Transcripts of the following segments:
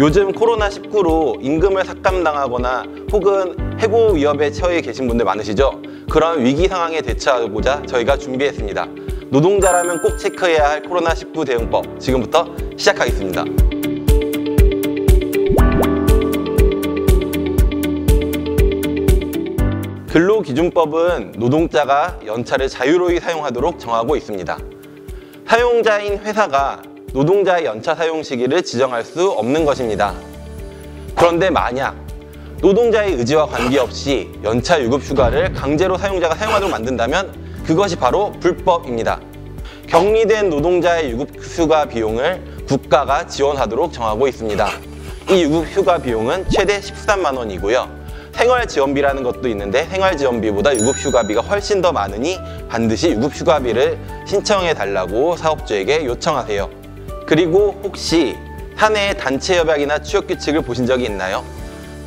요즘 코로나19로 임금을 삭감당하거나 혹은 해고 위협에 처해 계신 분들 많으시죠? 그런 위기 상황에 대처하고자 저희가 준비했습니다. 노동자라면 꼭 체크해야 할 코로나19 대응법, 지금부터 시작하겠습니다. 근로기준법은 노동자가 연차를 자유로이 사용하도록 정하고 있습니다. 사용자인 회사가 노동자의 연차 사용 시기를 지정할 수 없는 것입니다. 그런데 만약 노동자의 의지와 관계없이 연차 유급 휴가를 강제로 사용자가 사용하도록 만든다면 그것이 바로 불법입니다. 격리된 노동자의 유급 휴가 비용을 국가가 지원하도록 정하고 있습니다. 이 유급 휴가 비용은 최대 13만 원이고요. 생활지원비라는 것도 있는데 생활지원비보다 유급휴가비가 훨씬 더 많으니 반드시 유급휴가비를 신청해 달라고 사업주에게 요청하세요. 그리고 혹시 사내 단체협약이나 취업규칙을 보신 적이 있나요?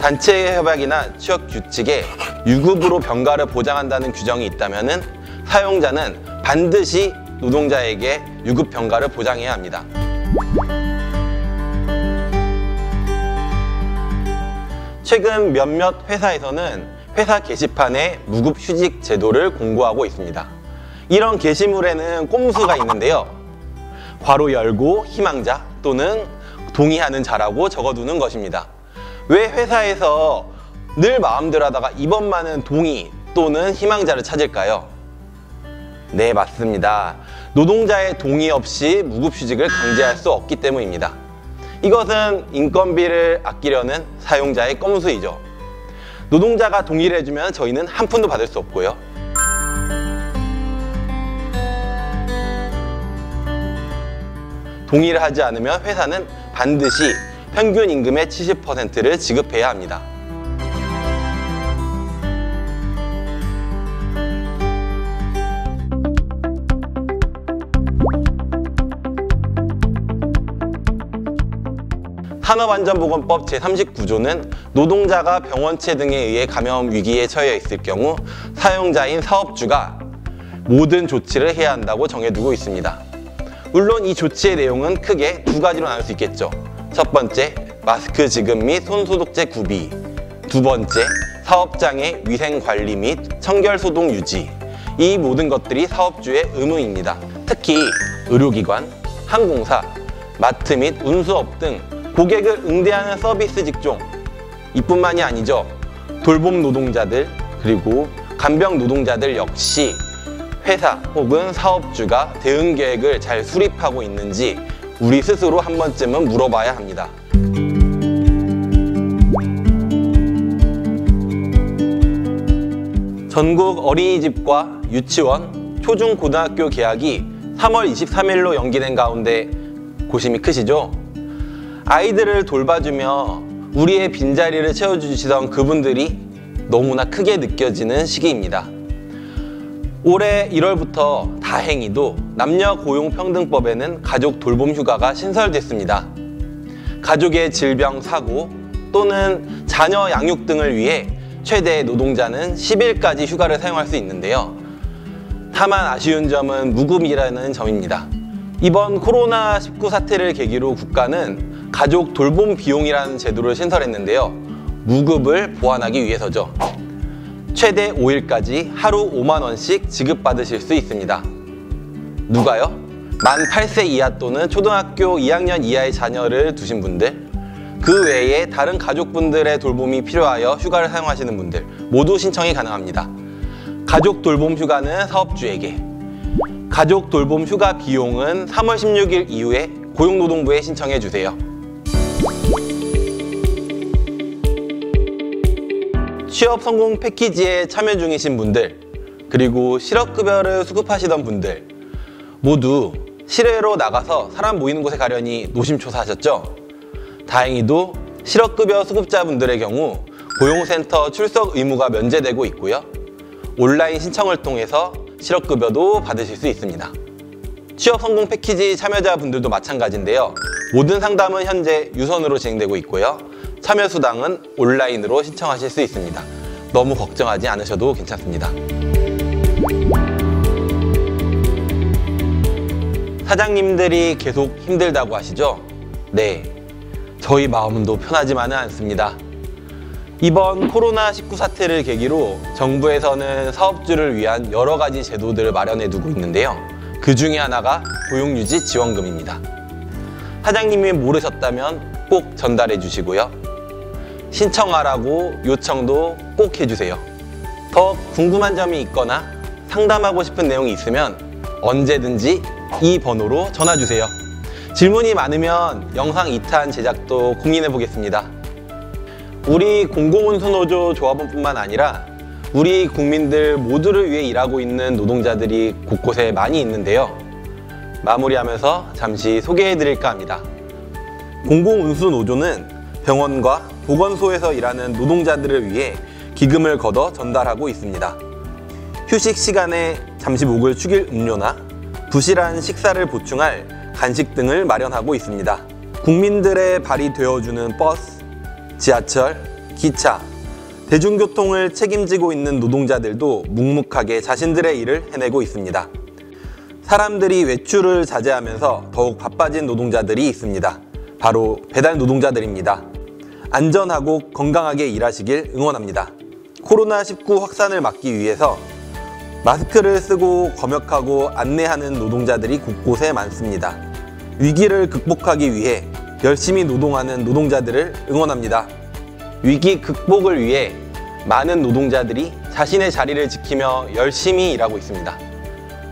단체협약이나 취업규칙에 유급으로 병가를 보장한다는 규정이 있다면 사용자는 반드시 노동자에게 유급병가를 보장해야 합니다. 최근 몇몇 회사에서는 회사 게시판에 무급휴직 제도를 공고하고 있습니다. 이런 게시물에는 꼼수가 있는데요. 괄호 열고 희망자 또는 동의하는 자라고 적어두는 것입니다. 왜 회사에서 늘 마음대로 하다가 이번만은 동의 또는 희망자를 찾을까요? 네, 맞습니다. 노동자의 동의 없이 무급휴직을 강제할 수 없기 때문입니다. 이것은 인건비를 아끼려는 사용자의 꼼수이죠. 노동자가 동의를 해주면 저희는 한 푼도 받을 수 없고요. 동의를 하지 않으면 회사는 반드시 평균 임금의 70%를 지급해야 합니다. 산업안전보건법 제39조는 노동자가 병원체 등에 의해 감염 위기에 처해 있을 경우 사용자인 사업주가 모든 조치를 해야 한다고 정해두고 있습니다. 물론 이 조치의 내용은 크게 두 가지로 나눌 수 있겠죠. 첫 번째, 마스크 지급 및 손소독제 구비. 두 번째, 사업장의 위생관리 및 청결소독 유지. 이 모든 것들이 사업주의 의무입니다. 특히 의료기관, 항공사, 마트 및 운수업 등 고객을 응대하는 서비스 직종, 이뿐만이 아니죠. 돌봄 노동자들 그리고 간병 노동자들 역시 회사 혹은 사업주가 대응 계획을 잘 수립하고 있는지 우리 스스로 한 번쯤은 물어봐야 합니다. 전국 어린이집과 유치원, 초중고등학교 개학이 3월 23일로 연기된 가운데 고심이 크시죠? 아이들을 돌봐주며 우리의 빈자리를 채워주시던 그분들이 너무나 크게 느껴지는 시기입니다. 올해 1월부터 다행히도 남녀고용평등법에는 가족 돌봄 휴가가 신설됐습니다. 가족의 질병, 사고 또는 자녀 양육 등을 위해 최대 노동자는 10일까지 휴가를 사용할 수 있는데요. 다만 아쉬운 점은 무급이라는 점입니다. 이번 코로나19 사태를 계기로 국가는 가족 돌봄 비용이라는 제도를 신설했는데요. 무급을 보완하기 위해서죠. 최대 5일까지 하루 5만 원씩 지급받으실 수 있습니다. 누가요? 만 8세 이하 또는 초등학교 2학년 이하의 자녀를 두신 분들, 그 외에 다른 가족분들의 돌봄이 필요하여 휴가를 사용하시는 분들 모두 신청이 가능합니다. 가족 돌봄 휴가는 사업주에게, 가족 돌봄 휴가 비용은 3월 16일 이후에 고용노동부에 신청해 주세요. 취업 성공 패키지에 참여 중이신 분들, 그리고 실업급여를 수급하시던 분들 모두 실외로 나가서 사람 모이는 곳에 가려니 노심초사하셨죠? 다행히도 실업급여 수급자분들의 경우 고용센터 출석 의무가 면제되고 있고요. 온라인 신청을 통해서 실업급여도 받으실 수 있습니다. 취업 성공 패키지 참여자분들도 마찬가지인데요. 모든 상담은 현재 유선으로 진행되고 있고요. 참여 수당은 온라인으로 신청하실 수 있습니다. 너무 걱정하지 않으셔도 괜찮습니다. 사장님들이 계속 힘들다고 하시죠? 네. 저희 마음도 편하지만은 않습니다. 이번 코로나19 사태를 계기로 정부에서는 사업주를 위한 여러 가지 제도들을 마련해 두고 있는데요. 그 중에 하나가 고용유지 지원금입니다. 사장님이 모르셨다면 꼭 전달해 주시고요. 신청하라고 요청도 꼭 해주세요. 더 궁금한 점이 있거나 상담하고 싶은 내용이 있으면 언제든지 이 번호로 전화 주세요. 질문이 많으면 영상 2탄 제작도 고민해 보겠습니다. 우리 공공운수노조 조합원 뿐만 아니라 우리 국민들 모두를 위해 일하고 있는 노동자들이 곳곳에 많이 있는데요. 마무리하면서 잠시 소개해 드릴까 합니다. 공공운수노조는 병원과 보건소에서 일하는 노동자들을 위해 기금을 걷어 전달하고 있습니다. 휴식 시간에 잠시 목을 축일 음료나 부실한 식사를 보충할 간식 등을 마련하고 있습니다. 국민들의 발이 되어주는 버스, 지하철, 기차, 대중교통을 책임지고 있는 노동자들도 묵묵하게 자신들의 일을 해내고 있습니다. 사람들이 외출을 자제하면서 더욱 바빠진 노동자들이 있습니다. 바로 배달 노동자들입니다. 안전하고 건강하게 일하시길 응원합니다. 코로나19 확산을 막기 위해서 마스크를 쓰고 검역하고 안내하는 노동자들이 곳곳에 많습니다. 위기를 극복하기 위해 열심히 노동하는 노동자들을 응원합니다. 위기 극복을 위해 많은 노동자들이 자신의 자리를 지키며 열심히 일하고 있습니다.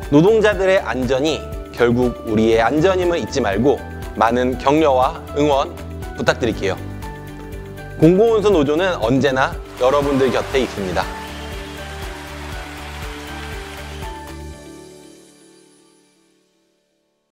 노동자들의 안전이 결국 우리의 안전임을 잊지 말고 많은 격려와 응원 부탁드릴게요. 공공운수노조는 언제나 여러분들 곁에 있습니다.